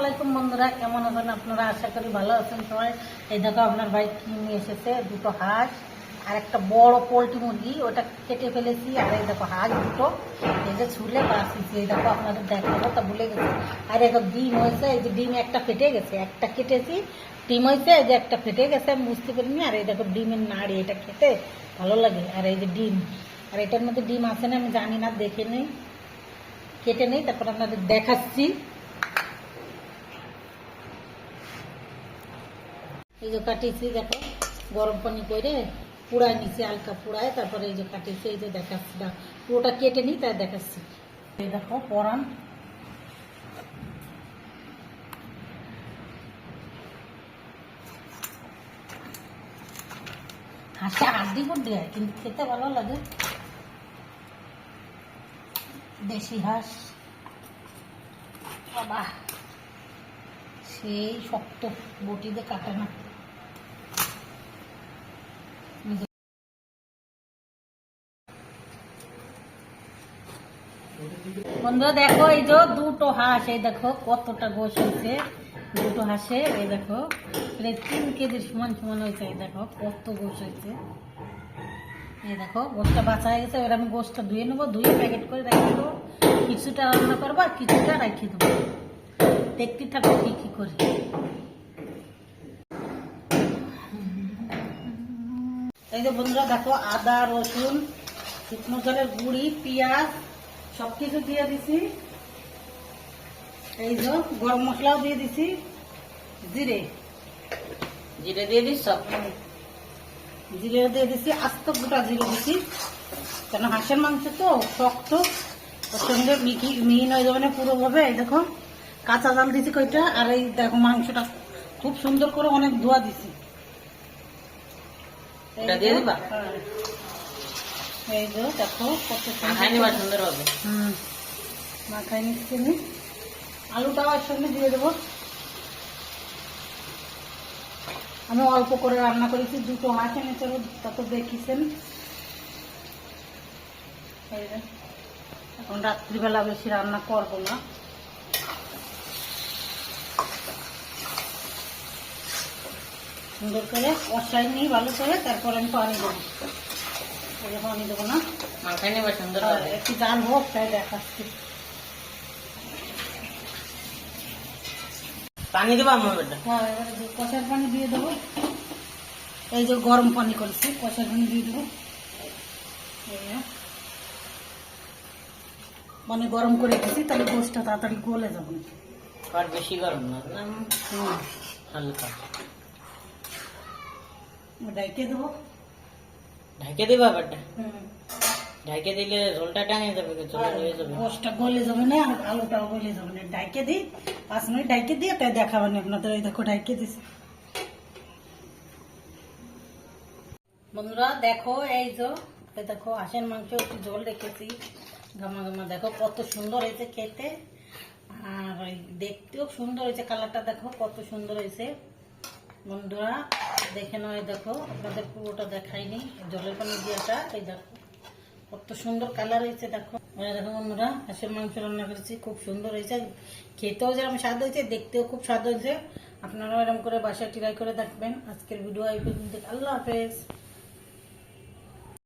আলাইকুম বন্ধুরা, কেমন আছেন আপনারা? আশা করি ভালো আছেন সবাই। এই দেখো আপনার ভাই কি নিয়ে এসেছে, দুটো হাঁস আর একটা বড় পোলট্রি মুরগি, ওটা কেটে ফেলেছি। আর এই দেখো হাঁস দুটো এই যে ছুলে বাঁচিয়েছি, এই দেখো আপনাদের দেখাবো, তা ভুলে গেছি। আর এই ডিম হয়েছে, এই যে ডিম একটা ফেটে গেছে, একটা কেটেছি, ডিম হয়েছে এই যে একটা ফেটে গেছে, আমি বুঝতে পারিনি। আর এই দেখো ডিমের নাড়ি, এটা খেতে ভালো লাগে। আর এই যে ডিম, আর এটার মধ্যে ডিম আছে না আমি জানি না, দেখে নেই, কেটে নেই, তারপর আপনাদের দেখাচ্ছি। এই যে কাটিয়েছি, দেখো গরম পানি করে পুড়ায় নিছি, হালকা পুড়ায়, তারপরে এই যে কাটিয়েছি, এই যে দেখাচ্ছি, পুরোটা কেটে নিই তাই দেখাচ্ছি। এই দেখো পরান, হাঁসে হাড্ডি ফুড্ডি হয় কিন্তু খেতে ভালো লাগে। দেশি হাঁস বাবা, সেই শক্ত, বটি দিয়ে কাটে না। বন্ধুরা দেখো, এই যে দুটো হাঁস, এই দেখো কতটা গোশ হয়েছে দুটো হাঁসে। এই দেখো প্রায় 3 কেজির সমান সমান হয়েছে। এই দেখো কত গোশ হয়েছে। এই দেখো গোশটা বাঁচা হয়ে গেছে। এবার আমি গোশটা ধুয়ে নেবো, ধুয়ে প্যাকেট করে রেখে দেবো। কিছুটা রান্না করবো আর কিছুটা রেখে দেবো। দেখতে থাকো কি কি করি। এই যে বন্ধুরা দেখো, আদা রসুন, শুকনো জলের গুঁড়ি, পেঁয়াজ সবকিছু দিয়ে দিছি। এই যে গরম মশলাও দিয়ে দিছি, জিরে জিরে দিয়ে দিস, সব জিরে দিয়ে দিছি, আস্ত গোটা জিরে দিছি, কেন হাঁসের মাংস তো শক্ত, ওর সঙ্গে মিহিন হয়ে যাবে না পুরোভাবে। এই দেখো কাঁচা জাল দিছি কইটা। আর এই দেখো মাংসটা খুব সুন্দর করে অনেক ধোয়া দিছি। দিয়ে দিবা, এই যে দেখো কত সুন্দর হবে। মাখাই নিচ্ছি, আলুটাও এর সঙ্গে দিয়ে দেবো। আমি অল্প করে রান্না করেছি, দুটো হাঁস এনেছে, তত দেখিছেন। এখন রাত্রিবেলা বেশি রান্না করবো না। সুন্দর করে কষাই নিই ভালো করে, তারপর আমি পানি দেবো। পানি দেবো না, মাখাই নেবো সুন্দর, একটু জাল হোক তাই দেখাচ্ছি। পানি দেবো আমার, হ্যাঁ কষার পানি দিয়ে দেবো। এই যে গরম পানি করেছি, কষার পানি দিয়ে দেবো। মানে গরম করে দিচ্ছি, তাহলে গোশটা তাড়াতাড়ি গলে যাবে। আর বেশি গরম না, হালকা ঢাইকে দেবো। ঢাইকে দেবো আবারটা, ঢাইকে দিলে ঝোলটা টাঙিয়ে যাবে, গোশটা গলে যাবে না আর আলুটাও গলে যাবে না। ঢাইকে দিই 5 মিনিট, ঢাইকে দিয়ে তাই দেখাবেন আপনাদের। এই দেখো ঢাইকে দিচ্ছি বন্ধুরা, দেখো এই যে দেখো হাঁসের মাংস একটু ঝোল রেখেছি, গামা গামা, দেখো কত সুন্দর হয়েছে খেতে। আর দেখতেও সুন্দর হয়েছে, কালারটা দেখো কত সুন্দর হয়েছে বন্ধুরা, দেখে নয়। দেখো আপনাদের পুরোটা দেখাইনি, জলের পানি দিয়েটা, এই দেখো কত সুন্দর কালার হয়েছে। দেখো দেখো বন্ধুরা, হাঁসের মাংস রান্না করেছি, খুব সুন্দর হয়েছে, খেতেও যেরকম স্বাদ হয়েছে, দেখতেও খুব স্বাদ হয়েছে। আপনারাও এরকম করে বাসায় ট্রাই করে দেখবেন। আজকের ভিডিও এই পর্যন্ত, আল্লাহ হাফেজ।